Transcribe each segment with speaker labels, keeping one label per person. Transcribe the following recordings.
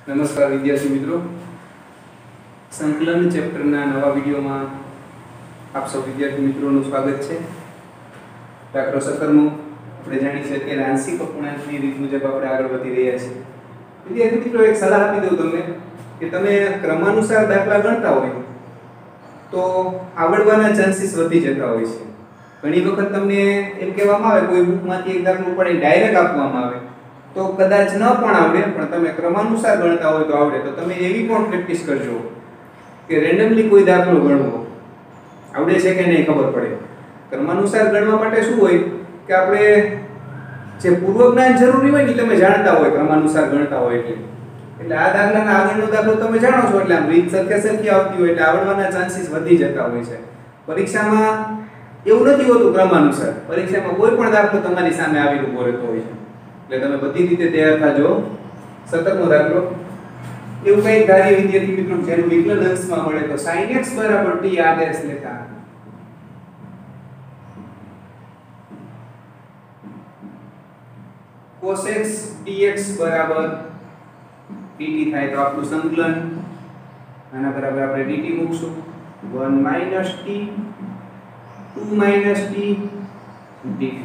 Speaker 1: નમસ્કાર વિદ્યાર્થી મિત્રો, સંકલન ચેપ્ટરના નવા વિડીયોમાં આપ સૌ વિદ્યાર્થી મિત્રોનું સ્વાગત છે। દાખલો 17મો આપણે જાણી છે કે આંશિક અપૂર્ણાંકની રીત મુજબ આપણે આગળ વધી રહ્યા છીએ। વિદ્યાર્થી મિત્રો, એક સલાહ આપી દઉં તમને કે તમે ક્રમાનુસાર દાખલા ગણતા હોય તો આવડવાના ચાન્સીસ વધી જતા હોય છે। ઘણી વખત તમને એમ કહેવામાં આવે કોઈ બુકમાંથી એક દાખલો પડે ડાયરેક્ટ આપવામાં આવે તો કદાચ ન પણ આવડે, પણ તમે ક્રમાનુસાર ગણતા હોય તો આવડે। તો તમે એવી પણ પ્રેક્ટિસ કરજો કે રેન્ડમલી કોઈ દાખલો ગણવો, આવડે છે કે નહીં ખબર પડે। ક્રમાનુસાર ગણવા માટે શું હોય કે આપણે જે પૂર્વ જ્ઞાન જરૂરી હોય ને તમે જાણતા હોય ક્રમાનુસાર ગણતા હોય એટલે આ દાખલાના આગળનો દાખલો તમે જાણો છો એટલે આમ રીત સરખી આવતી હોય એટલે આવડવાના ચાન્સીસ વધી જતા હોય છે। પરીક્ષામાં એવું નથી હોતું ક્રમાનુસાર, પરીક્ષામાં કોઈ પણ દાખલો તમારી સામે આવીને ઊભો રહેતો હોય છે એટલે તમે બધી રીતે તૈયાર થાજો। 17મો દાખલો એવું કઈ ધારીએ વિદ્યાર્થી મિત્રો જેનું વિકલન અંશમાં મળે તો sin x = t આદેશ લેતા cos x dx dt થાય તો આપણું સંકલન આના બરાબર આપણે dt મૂકશું 1 - t 2 - t dt।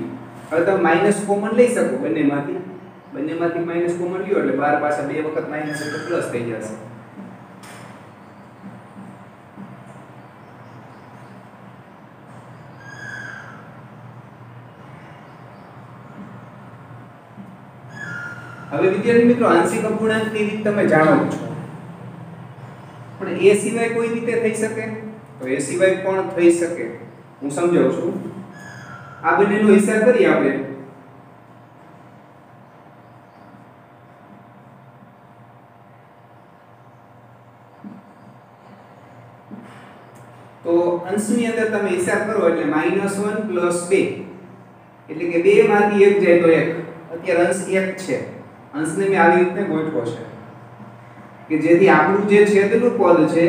Speaker 1: હવે તમે માઈનસ કોમન લઈ શકો બંનેમાંથી માઈનસ કોમન લ્યો એટલે 12 પાછા બે વખત માઈનસ એટલે પ્લસ થઈ જશે। હવે વિદ્યાર્થી મિત્રો, આંશિક અપૂર્ણાંકની રીત તમે જાણો છો, પણ એ સિવાય કોઈ રીતે થઈ શકે? તો એ સિવાય પણ થઈ શકે, હું સમજાવું છું। આ બંનેનો હિસાબ કરીએ આપણે તો અંશની અંદર તમે હિસાબ કરો એટલે -1 + 2 એટલે કે 2 માંથી 1 જાય તો 1। અત્યારે અંશ 1 છે, અંશને મેં આવી રીતે ગોઠવો છે કે જેથી આપણું જે છેદનું પદ છે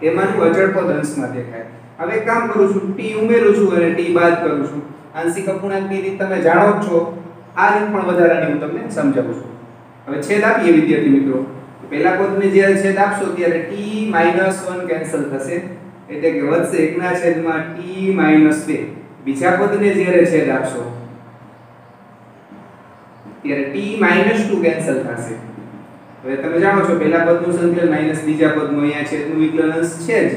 Speaker 1: એમાંનું અચળ પદ અંશમાં દેખાય। હવે એક કામ કરું છું, t ઉમેરું છું અને t બાદ કરું છું। આંશિક અપૂર્ણાંકની રીત તમે જાણો જ છો, આ રીત પણ વધારાની હું તમને સમજાવું છું। હવે છેદ આપીએ વિદ્યાર્થી મિત્રો, પહેલા પદને જ્યારે છેદ આપશો ત્યારે t - 1 કેન્સલ થશે એટલે કે વધશે 1/t - 2। બીજા પદને જ્યારે છેદ આપશો ત્યારે t - 2 કેન્સલ થશે। હવે તમે જાણો છો પહેલા પદનું સંકલન માઈનસ બીજા પદનું, અહીંયા છેદનું વિકલન અંશ છે જ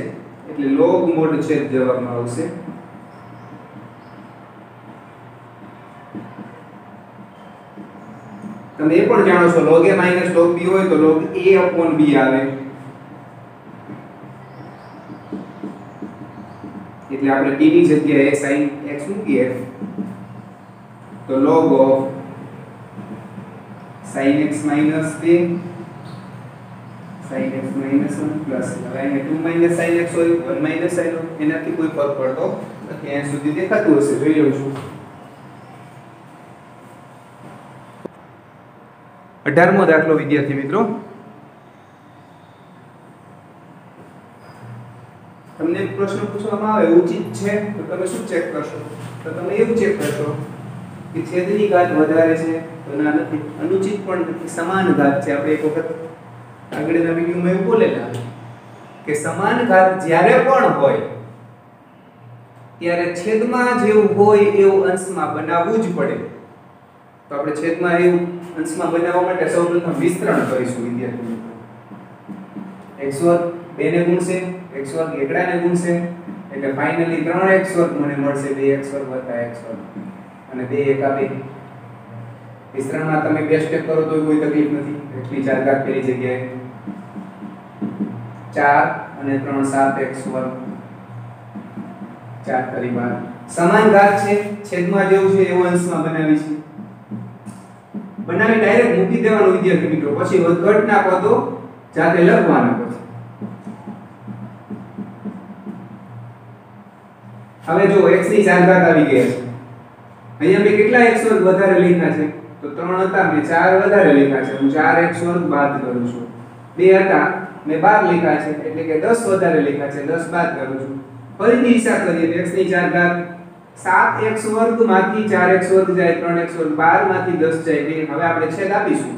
Speaker 1: એટલે log mod છેદ જવાબમાં આવશે। તમે એ પણ જાણો છો log a - log b હોય તો log a/b આવે એટલે આપણે t ની જગ્યાએ sin x મૂકીએ તો log of sin x - 2 sin x - 1 plus હવે અહીંયા 2 - sin x હોય 1 - sin એનાથી કોઈ ફરક પડતો નથી। અહીંયા સુધી દેખાતું હશે, જોઈ લઉં છું। 18મો દાખલો વિદ્યાર્થી મિત્રો, તમને એક પ્રશ્ન પૂછવામાં આવે ઉચિત છે તો તમે શું ચેક કરશો? તો તમે એવું ચેક કરશો કે છેદની ઘાત વધારે છે તો ના નથી, અનુચિત પણ નથી, સમાન ઘાત છે। આપણે એક વખત આગળના વિડિયોમાં એવું બોલેલા કે સમાન ઘાત જ્યારે પણ હોય ત્યારે છેદમાં જેવું હોય એવું અંશમાં બનાવવું જ પડે। તો આપણે છેદમાં એવું અંશમાં બનાવવા માટે સૌપ્રથમ વિસ્તરણ કરીશું વિદ્યાર્થી મિત્રો। x2 2 ને ગુણશે, x2 એકડાને ગુણશે એટલે ફાઇનલી 3x2 મને મળશે 2x2 + x2 અને 2 * 2। વિસ્તરણમાં તમે બે સ્ટેપ કરો તો કોઈ તકલીફ નથી, એટલી 4 ઘાત પેલી જગ્યાએ 4 અને 3 7x2 4 * 12 સમાન ઘાત છે, છેદમાં જેવું છે એવું અંશમાં બનાવી છે, બનાવી ડાયરેક્ટ મૂકી દેવાનું વિદ્યાર્થી મિત્રો, પછી વધઘટના પદો જાતે લખવાના પછી। હવે જો x ની 4 ઘાત આવી ગઈ છે, અહીંયા મેં કેટલા x2 વધારે લખ્યા છે તો 3 હતા, મેં 4 વધારે લખ્યા છે, હું 4x2 બાદ કરું છું। 2 હતા મેં 12 લખ્યા છે એટલે કે 10 વધારે લખ્યા છે, 10 બાદ કરું છું। ફરીથી હિસાબ કરીએ તો x ની 4 ઘાત 7x2 માંથી 4x2 જાય 3x2 12 માંથી 10 જાય 2। હવે આપણે છેદ આપીશું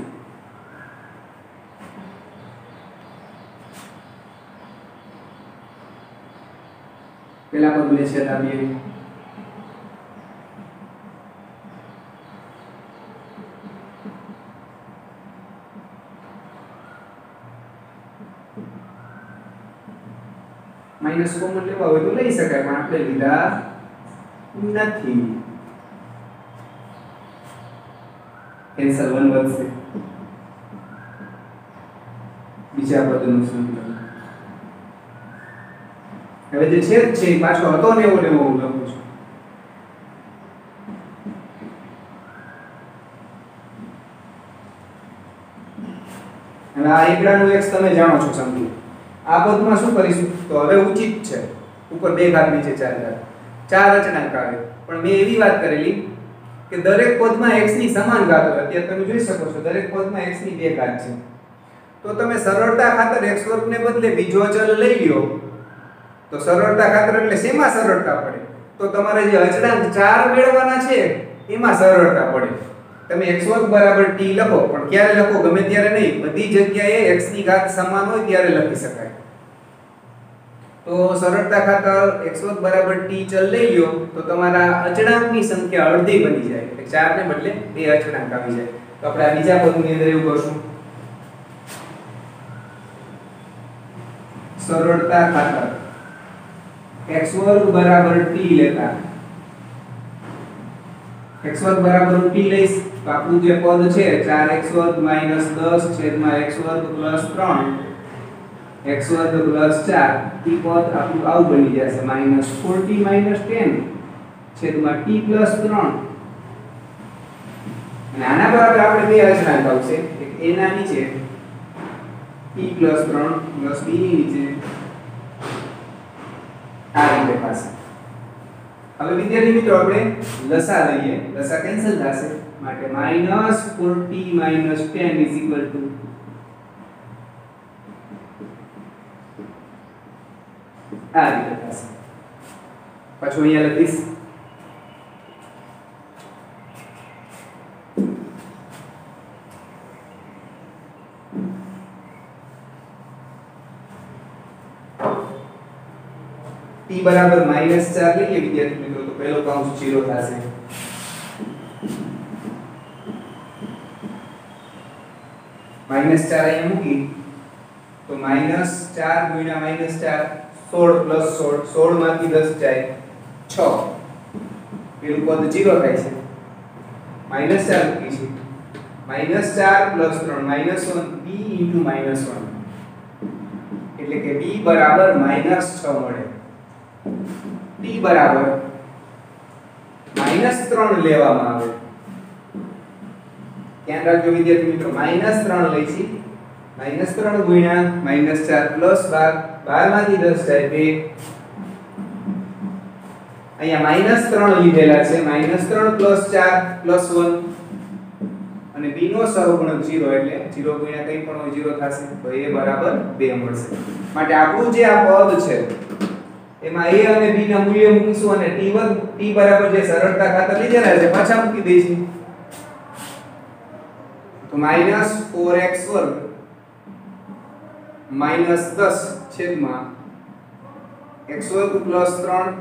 Speaker 1: પેલા પદને છેદ આપીએ માઈનસ કોમન લેવા હોય તો લઈ શકાય પણ આપણે લીધા નથી કેન્સલ 1 વધશે બીજા પદનું સંકલન હવે જે છેદ છે એ પાછો હતો ને એવો લેવો હું લખું છું હવે આ એકડાનું x તમે જાણો છો સમજી આ પદમાં શું કરીશું તો હવે ઉચિત છે ઉપર 2 ઘાત નીચે 4 ઘાત 4 અચળાંક આવે પણ મેં એવી વાત કરેલી કે દરેક પદમાં x ની સમાન ઘાત હોય અત્યારે તમે જોઈ શકો છો દરેક પદમાં x ની 2 ઘાત છે તો તમે સરળતા ખાતર x વર્ગ ને બદલે બીજો અચળ લઈ લ્યો તો સરળતા ખાતર એટલે શેમાં સરળતા પડે તો તમારે જે અચળાંક 4 મેળવવાના છે એમાં સરળતા પડે તમે x વર્ગ બરાબર t લખો પણ ક્યારે લખો ગમે ત્યારે નહીં બધી જગ્યાએ x ની ઘાત સમાન હોય ત્યારે લખી શકાય તો સરળતા ખાતર x વર્ગ બરાબર t ચલ લઈ લ્યો તો તમારા અચળાંકની સંખ્યા અડધી બની જાય એટલે 4 ને બદલે 2 અચળાંક આવી જાય તો આપણે આ બીજા પદની અંદર એવું કરશું સરળતા ખાતર x વર્ગ બરાબર t લેતા x વર્ગ બરાબર t લઈશ તો આપણું જે પદ છે 4x વર્ગ - 10 છેદમાં x વર્ગ + 3 x વર્ગ + 4 ઈ પદ આપણું આવું બની જશે -40 - 10 છેદમાં t + 3 અને આના બરાબર આપણે બે અચળાંક આવશે એક a ના નીચે t + 3 + b ની નીચે આ રીતે પાસે હવે વિદ્યાર્થી મિત્રો આપણે લસા લઈએ લસા કેન્સલ થશે માટે -40 - 10 આ રીતે થશે પાછું અહીંયા લખીશ t બરાબર -4 લઈએ વિદ્યાર્થી મિત્રો તો પહેલો કૌંસ 0 થશે -4 અહીંયા મૂકી તો -4 ગુણ્યા -4 16 + 16 16 માંથી 10 જાય 6 પેલું પદ 0 થાય છે -4 મૂકીશું -4 + 3 -1 b * -1 એટલે કે b બરાબર -6 મળે t બરાબર -3 લેવામાં આવે ધ્યાન રાખજો વિદ્યાર્થી મિત્રો -3 લઈશી -3 ગુણ્યા -4 + 12 12 માંથી 10 જાય 2 અહીંયા -3 લીધેલા છે -3 + 4 + 1 અને b નો સહગુણક 0 એટલે 0 ગુણ્યા કંઈ પણ હોય 0 થશે તો a બરાબર 2 મળશે માટે આપણું જે આ પદ છે એમાં a અને b ના મૂલ્ય મૂકીશું અને t બરાબર જે સરળતા ખાતર લીધેલા છે પાછા મૂકી દઈશું તો -4x² - 10 છેદમાં x² + 3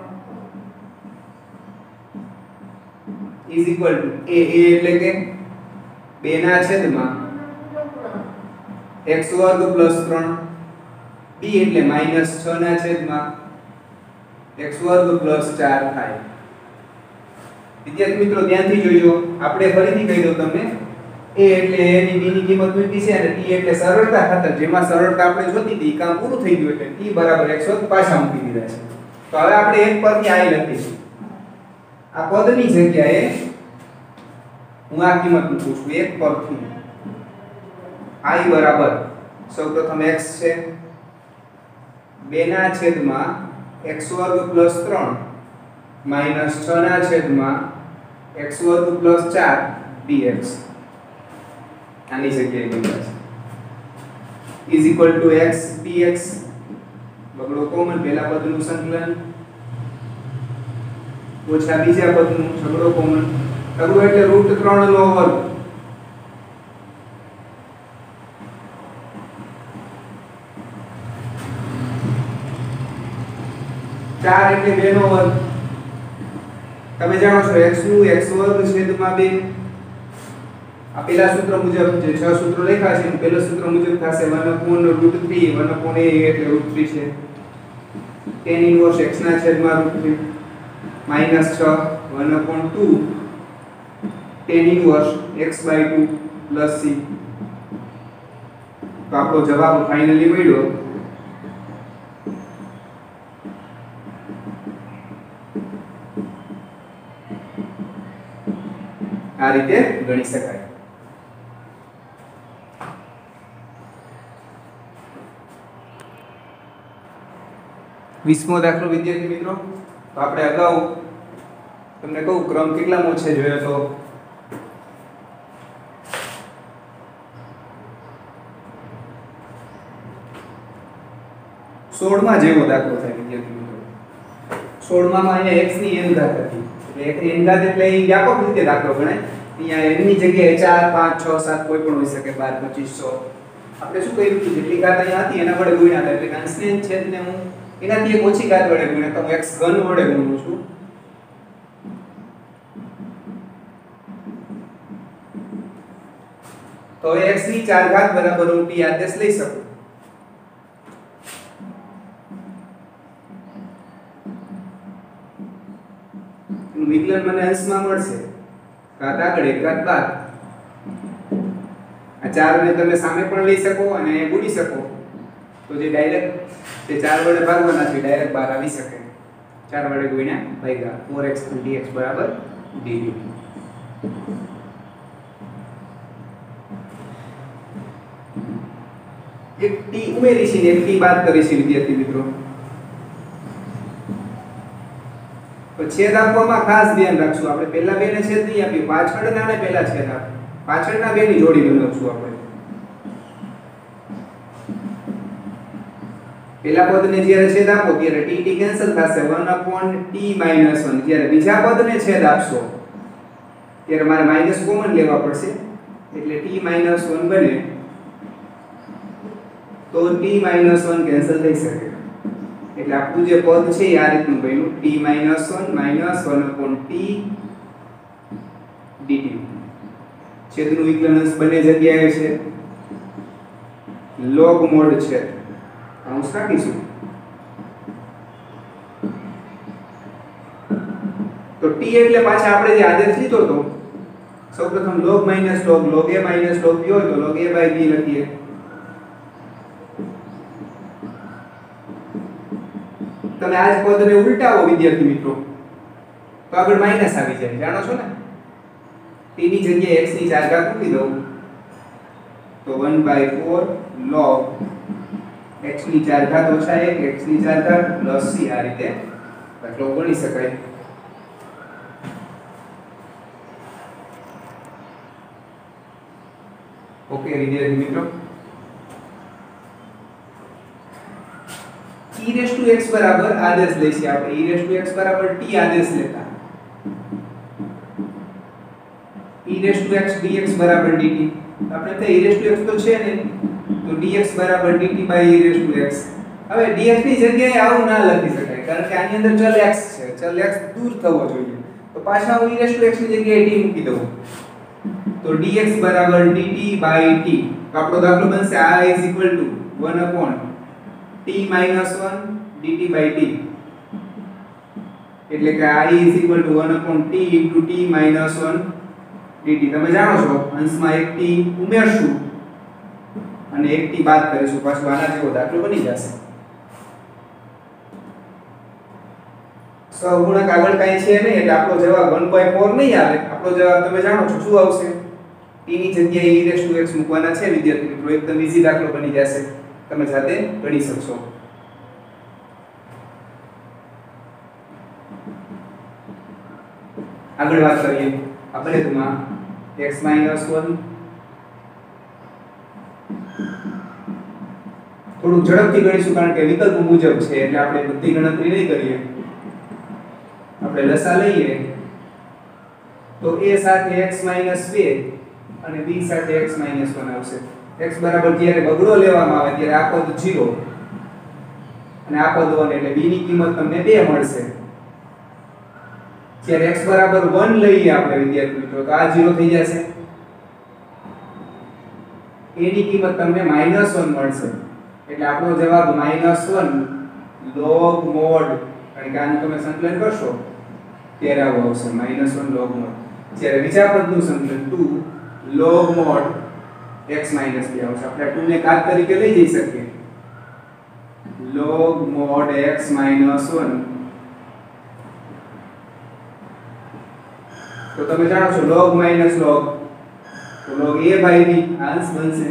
Speaker 1: is equal two a એટલે કે 2 ના છેદમાં x² + 3 b એટલે -6 ના છેદમાં x² + 4 થાય વિદ્યાર્થી મિત્રો ધ્યાનથી જોજો આપણે ફરીથી કહી દઉં તમને a એટલે a ની b ની કિંમત મૂકી છે અને t એટલે સરળતા ખાતર જેમાં સરળતા આપણે જોતી હતી કામ પૂરું થઈ ગયું એટલે t બરાબર x² પાછા મૂકી દીધા છે તો હવે આપણે એક પરથી i લખીશું આ પદની જગ્યાએ હું આ કિંમત મૂકું છું એક પરથી i બરાબર સૌપ્રથમ x છે 2 ના છેદમાં x² + 3 -6 ના છેદમાં x² + 4 dx આની જગ્યાએ મૂકીએ is equal to x dx બગડો કોમન પહેલા પદનું સંકલન ઓછા બીજા પદનું છગડો કોમન કરવું એટલે √3 નો વર્ગ 4 એટલે 2 નો વર્ગ. તમે જાણો છો x નું x વર્ગ છેદમાં 2. આ પહેલા સૂત્ર મુજબ જે 6 સૂત્રો લખ્યા છે પહેલા સૂત્ર મુજબ થશે 1/√3 1/a એટલે √3 છે. tan ઇન્વર્સ x ના છેદમાં √3 -6 1/2 tan ઇન્વર્સ x/2 + c. તો આપણો જવાબ ફાઇનલી મળ્યો આ રીતે ગણી શકાય. વીસમો દાખલો વિદ્યાર્થી મિત્રો, તો આપણે અગાઉ તમને કહું ક્રમ કેટલામો છે જોયો તો 16માં જેવો દાખલો થાય વિદ્યાર્થી મિત્રો. 16માં અહીંયા x ની n ઘાત હતી એટલે n ઘાત એટલે એ વ્યાપક રીતે દાખલો ગણાય. અહીંયા n ની જગ્યાએ 4 5 6 7 કોઈ પણ હોઈ શકે 12 25 100. આપણે શું કર્યું કે જેટલી ઘાત અહીંયા હતી એના વડે ગુણ્યા હતા એટલે અંશને છેદને હું એનાથી એક ઓછી ઘાત વડે ગુણ્યા તો હું x ઘન વડે ગુણું છું. તો x ની 4 ઘાત બરાબર હું t આદેશ લઈ શકું. વિકલન મને અંશમાં મળશે ઘાત આગળ એક ઘાત બાદ. આ 4 ને તમે સામે પણ લઈ શકો અને ગુણી શકો તો જે ડાયરેક્ટ તે 4 વડે ભાગવાના છે ડાયરેક્ટ બહાર આવી શકે. 4 વડે ગુણ્યા ભાગ્યા 4x dx બરાબર dv. એક t ઉમેરી છે ને એક t બાદ કરી છે વિદ્યાર્થી મિત્રો. તો છેદ આપવામાં ખાસ ધ્યાન રાખશું. આપણે પહેલા બે ને છેદ નહીં આપીએ, પાછળના ને પહેલા છેદ આપીએ. પાછળના બે ની જોડી બનાવશું આપણે. પહેલા પદને જ્યારે છેદ આપો ત્યારે t t કેન્સલ થશે 1/t - 1. જ્યારે બીજા પદને છેદ આપશો ત્યારે મારે માઈનસ કોમન લેવા પડશે એટલે t - 1 બને તો t - 1 કેન્સલ થઈ શકે. એટલે આપણું જે પદ છે આ રીતનું બન્યું t - 1 1/t dt. છેદનું વિકલન અંશ બંને જગ્યાએ છે. log mod છે અંશ રાખીશું તો t એટલે પાછા આપણે જે આદેશ લીધો તો સૌપ્રથમ log - log log a - log b હોય તો log a/b લખીએ. તમે આ જ પદને ઉલટાવો વિદ્યાર્થી મિત્રો તો આગળ માઈનસ આવી જાય. જાણો છો ને t ની જગ્યાએ x ની 4 ઘાત મૂકી દઉં તો 1/4 log x ની 4 ઘાત ઓછા 1 x ની 4 ઘાત પ્લસ c. આ રીતે દાખલો ગણી શકાય. ઓકે વિદ્યાર્થી મિત્રો, e⁻x બરાબર આદેશ લઈશું આપણે. e⁻x બરાબર t આદેશ લેતા e⁻x dx બરાબર dt. આપણે તો e⁻x તો છે ને તો dx બરાબર dt/e⁻x. હવે dx ની જગ્યાએ આવું ના લખી શકાય કારણ કે આની અંદર ચલ x છે. ચલ x દૂર થવો જોઈએ તો પાછા હું e⁻x ની જગ્યાએ t મૂકી દઉં તો dx બરાબર dt/t. તો આપણો દાખલો બનશે આ = 1/t - 1 dt/t. એટલે કે આ = 1/t * t - 1 dt. તમે જાણો છો અંશમાં એક t ઉમેરશું અને એક t બાદ કરીશું પાછું આના જેવો દાખલો બની જશે. સહગુણક આગળ કાઈ છે નહીં એટલે આપણો જવાબ 1/4 નહીં આવે. આપણો જવાબ તમે જાણો છો શું આવશે? t ની જગ્યાએ e⁻x મૂકવાના છે વિદ્યાર્થી મિત્રો. એકદમ ઈઝી દાખલો બની જશે. તમે જાતે ગણી શકશો. આગળ વાત કરીએ આપણે તેમાં x - 1 થોડું ઝડપથી ગણીશું કારણ કે વિકલ્પ મુજબ છે એટલે આપણે બધી ગણતરી નહીં કરીએ. આપણે લસા લઈએ તો a સાથે x - 2 અને b સાથે x - 1 આવશે. x બરાબર જ્યારે બગડો લેવામાં આવે ત્યારે આ પદ 0 અને આ પદ 1 એટલે b ની કિંમત તમને 2 મળશે. જ્યારે x બરાબર 1 લઈએ આપણે વિદ્યાર્થી મિત્રો તો આ 0 થઈ જશે. a ની કિંમત તમને -1 મળશે. એટલે આપણો જવાબ -1 log mod, કારણ કે આનું તમે સંકલન કરશો ત્યારે આવું આવશે -1 log mod. જ્યારે બીજા પદનું સંકલન 2 log mod x - 2 આવશે. આપણે 2 ને ઘાત તરીકે લઈ જઈ શકીએ. log mod x - 1, તો તમે જાણો છો log minus log, તો log a by b અંશ બનશે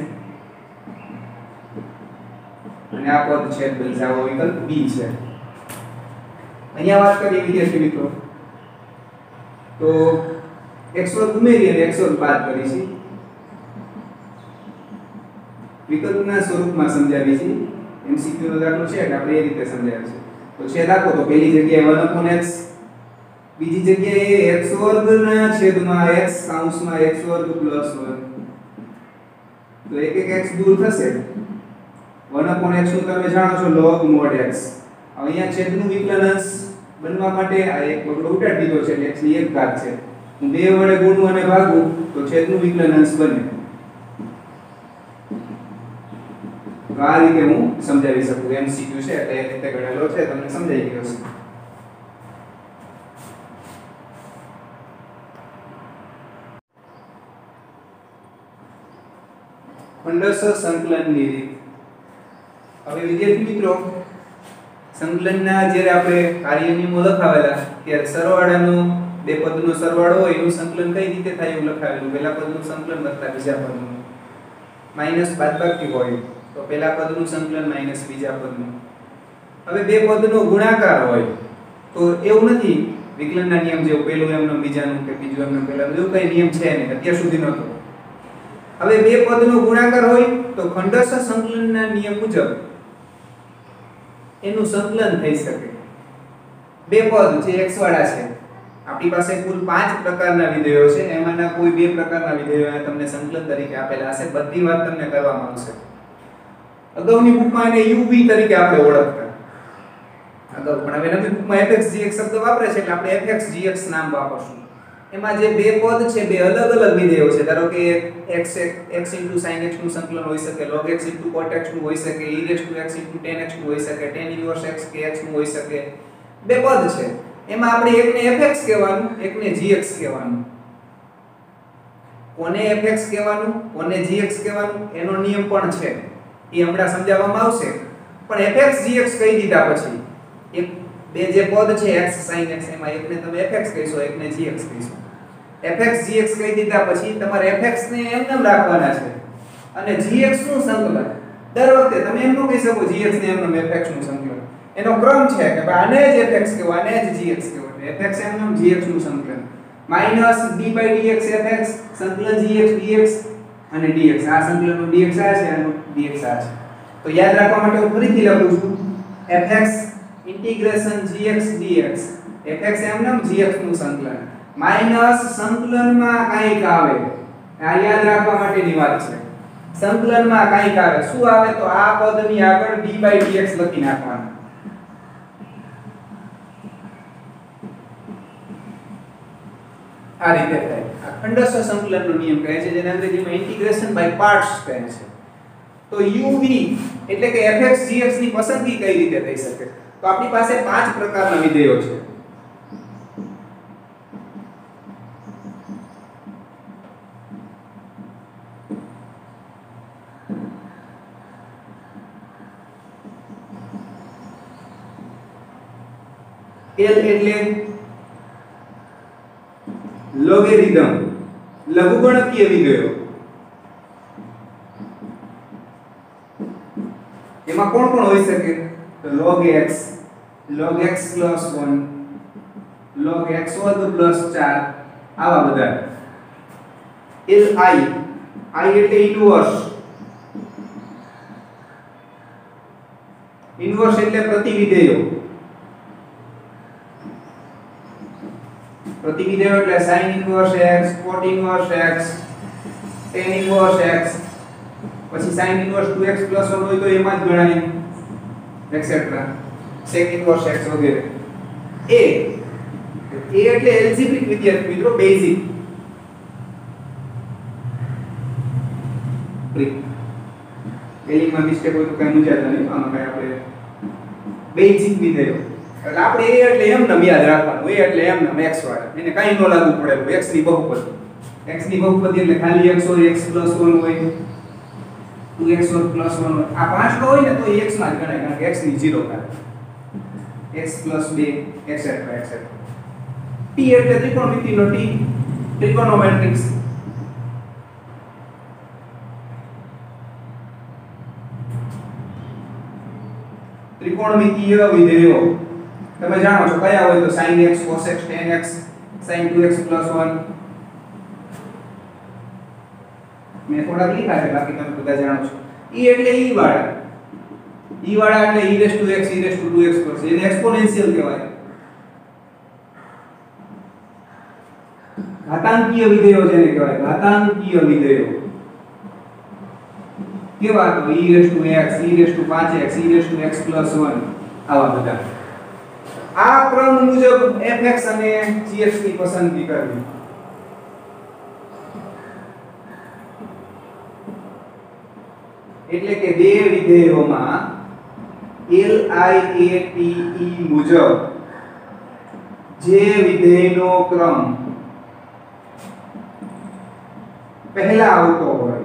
Speaker 1: અને આ પદ છેદ બનશે. આવો વિકલ્પ b છે. અહીંયા વાત કરીએ વિદ્યાર્થી મિત્રો તો x વર્ગ ઉમેરી અને x વર્ગ બાદ કરીશું. વિકલ્પના સ્વરૂપમાં સમજાવી છે. MCQ નો દાખલો છે એટલે આપણે એ રીતે સમજાવીશું. તો છેદ આપો તો પહેલી જગ્યાએ 1/x, બીજી જગ્યાએ x વર્ગના છેદમાં x કૌંસમાં x વર્ગ પ્લસ 1. તો એક x દૂર થશે. 1/x નું તમે જાણો છો log mod x. અહીંયા છેદનું વિકલન અંશ બનવા માટે આ એક બગડો ઉડાડી દીધો છે એટલે x ની એક ઘાત છે. હું 2 વડે ગુણું અને ભાગું તો છેદનું વિકલન અંશ બને. તો આ રીતે હું સમજાવી શકું. MCQ છે એટલે એ રીતે ગણેલો છે, તમને સમજાઈ ગયો છે. ખંડસ્થ સંકલનની રીત. હવે વિદ્યાર્થી મિત્રો સંકલનના જ્યારે આપણે કાર્ય નિયમો લખાવેલા ત્યારે સરવાળાનો બે પદનો સરવાળો હોય એનું સંકલન કઈ રીતે થાય એવું લખાવેલું. પહેલા પદનું સંકલન વત્તા બીજા પદનું, માઈનસ બાદબાકી હોય તો પહેલા પદનું સંકલન માઈનસ બીજા પદનું. હવે બે પદનો ગુણાકાર હોય તો એવું નથી વિકલનના નિયમ જેવું પહેલું એમનું બીજાનું કે બીજું એમનું પહેલાનું, એવું કઈ નિયમ છે નહીં અત્યાર સુધી નહોતો. હવે બે પદનો ગુણાકાર હોય તો ખંડસ્થ સંકલનના નિયમ મુજબ એનું સંકલન થઈ શકે. બે પદ જે x વાળા છે, આપણી પાસે કુલ 5 પ્રકારના વિધેયો છે, એમાંના કોઈ બે પ્રકારના વિધેયો તમને સંકલન તરીકે આપેલા હશે. બધી વાત તમને કરવામાં આવશે. અગાઉની બુકમાં એને uv તરીકે આપણે ઓળખતા અગાઉ, પણ હવે નવી બુકમાં fxgx શબ્દ વાપરે છે એટલે આપણે fxgx નામ વાપરશું. એમાં જે બે પદ છે બે અલગ અલગ વિધેયો છે. ધારો કે x sin x નું સંકલન હોઈ શકે, log x cot x નું હોઈ શકે, e x tan x નું હોઈ શકે, tan inverse x કે x નું હોઈ શકે. બે પદ છે એમાં આપણે એકને fx કહેવાનું, એકને gx કહેવાનું. કોને fx કહેવાનું, કોને gx કહેવાનું એનો નિયમ પણ છે, એ હમણાં સમજાવવામાં આવશે. પણ fx gx કહી દીધા પછી એક બે જે પદ છે x sin x એમાં એકને તમે fx કહીશો, એકને gx કહીશો. fx gx કહી દીધા પછી તમારે fx ને એમનેમ રાખવાના છે અને gx નું સંકલન દર વખતે તમે એમ ન કહી શકો gx ને એમનેમ fx નું સંકલન. એનો ક્રમ છે કે ભાઈ આને જ fx કહેવાય, આને જ gx કહેવાય. fx એમનેમ gx નું સંકલન માઈનસ d/dx fx સંકલન gx dx અને dx. આ સંકલનનું dx આ છે અને dx આ છે. તો યાદ રાખવા માટે હું ફરીથી લખું છું fx integration gx dx. fx એમનેમ gx નું સંકલન માઈનસ સંકલનમાં કંઈક આવે. આ યાદ રાખવા માટેની વાત છે. સંકલનમાં કંઈક આવે. શું આવે? તો આ પદની આગળ d/dx લખી નાખવાનું. આ રીતે થાય. આ ખંડસ્થ સંકલનનો નિયમ કહે છે, જેને અંગ્રેજીમાં ઇન્ટિગ્રેશન બાય પાર્ટ્સ કહે છે. તો uv એટલે કે fx gx ની પસંદગી કઈ રીતે થઈ શકે? તો આપણી પાસે 5 પ્રકારના વિધેયો છે. L એટલે લોગેરિધમ, લઘુગણકીય વિધેયો. એમાં કોણ કોણ હોઈ શકે? તો log x + 1, log x વર્ગ + 4, આવા બધા. Li એટલે ઇન્વર્સ એટલે પ્રતિવિધેયો. પ્રતિવિધેયો એટલે sin inverse x, cot inverse x, tan inverse x, પછી sin inverse 2x + 1 હોય તો એમાં જ ગણાય. એક્સેટ્રા sec ઇનવર્સ x વગેરે. a એટલે એલ્જિબ્રિક વિદ્યાર્થી મિત્રો બેઝિક સ્પેલિંગમાં મિસ્ટેક હોય તો કઈ મૂંઝાતા નહીં. આમાં કઈ આપણે બેઝિક વિધેયો એટલે આપણે a એટલે એમ નામ યાદ રાખવાનું. a એટલે એમ નામ x વાળા, એને કાઈ ન લાગુ પડે. x ની બહુપદી, x ની બહુપદી એટલે ખાલી x હોય, x + 1 હોય, 2x + 1 હોય. આ પાંચડો હોય ને તો એ x માં જ ગણાય, કારણ કે x ની 0 થાય. x + 2 et cetera et cetera. t એટલે ત્રિકોણમિતિનો t, ટ્રિગોનોમેટ્રિક્સ. ત્રિકોણમિતિય વિધેયો તમે જાણો છો કયા હોય તો sin x, cos x, tan x, sin 2x + 1. મેં થોડા લીધા છે, બાકી તમે બધા જાણો છો. e એટલે e વાળા, e વાળા એટલે e⁻x, e⁻2x એને એક્સ્પોનેન્શિયલ કહેવાય. ઘાતાંકીય વિધેયો જેને કહેવાય, ઘાતાંકીય વિધેયો કેવા તો e⁻x, e⁵x, e⁻x + 1 આવા બધા. આ ક્રમ મુજબ fx અને gx ની પસંદગી કરવી. એટલે કે બે વિધેયોમાં LIATE મુજબ જે વિધેયનો ક્રમ પહેલા આવતો હોય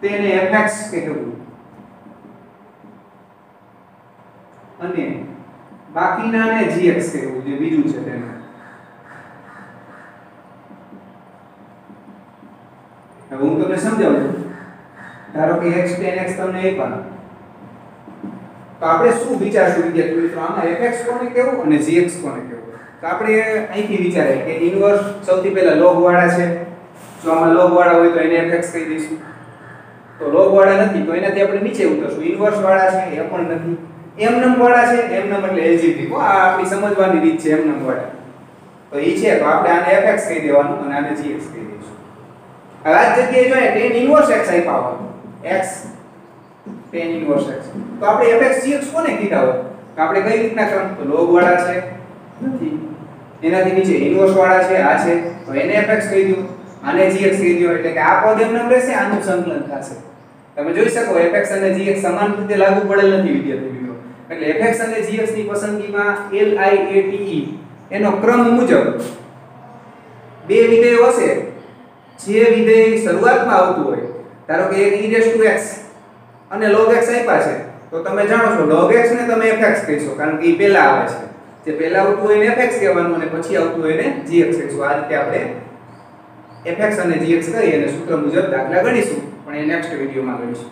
Speaker 1: તેને fx કહેવું અને બાકીનાને gx કહેવું, જે બીજું છે તેને. હવે હું તમને સમજાવું છું. ધારો કે x tan x તમને આપ્યા, તો આપણે શું વિચારશું વિદ્યાર્થી મિત્રો? આમાં fx કોને કહેવું અને gx કોને કહેવું? તો આપણે અહીંથી વિચારીએ કે ઇન્વર્સ સૌથી પહેલા log વાળા છે. જો આમાં log વાળા હોય તો એને fx કહી દઈશું. તો log વાળા નથી તો એનાથી આપણે નીચે ઉતરશું. ઇન્વર્સ વાળા છે એ પણ નથી. એમનમ વાળા છે, એમનમ એટલે એલ્જિબ્રિક. આ આપણી સમજવાની રીત છે. એમનમ વાળા તો ઈ છે, તો આપણે આને fx કહી દેવાનું અને આને gx કહી દઈશું. હવે આ જગ્યાએ જોઈએ tan ઇન્વર્સ x આપ્યા હોય, x tan ઇન્વર્સ x, તો આપણે fx gx કોને કીધા હોય? તો આપણે કઈ રીતના ક્રમ? તો log વાળા છે નથી, એનાથી નીચે ઇન્વર્સ વાળા છે આ છે, તો એને fx કહી દો, આને gx કહી દો. એટલે કે આ પદ એમનેમ રહેશે, આનું સંકલન થશે. તમે જોઈ શકો fx અને gx સમાન રીતે લાગુ પડેલ નથી વિદ્યાર્થી મિત્રો. એટલે fx અને gx ની પસંદગીમાં LIATE એનો ક્રમ મુજબ બે વિધેયો હશે. જે વિધેય શરૂઆતમાં આવતું હોય, ધારો કે એક e⁻x અને log x આપ્યા છે, તો તમે જાણો છો log x ને તમે fx કહીશો, કારણ કે એ પહેલા આવે છે. જે પહેલા આવતું હોય એને fx કહેવાનું અને પછી આવતું હોય એને gx કહીશું. આ રીતે આપણે fx અને gx કહી અને સૂત્ર મુજબ દાખલા ગણીશું, પણ એ નેક્સ્ટ વિડિયોમાં ગણીશું.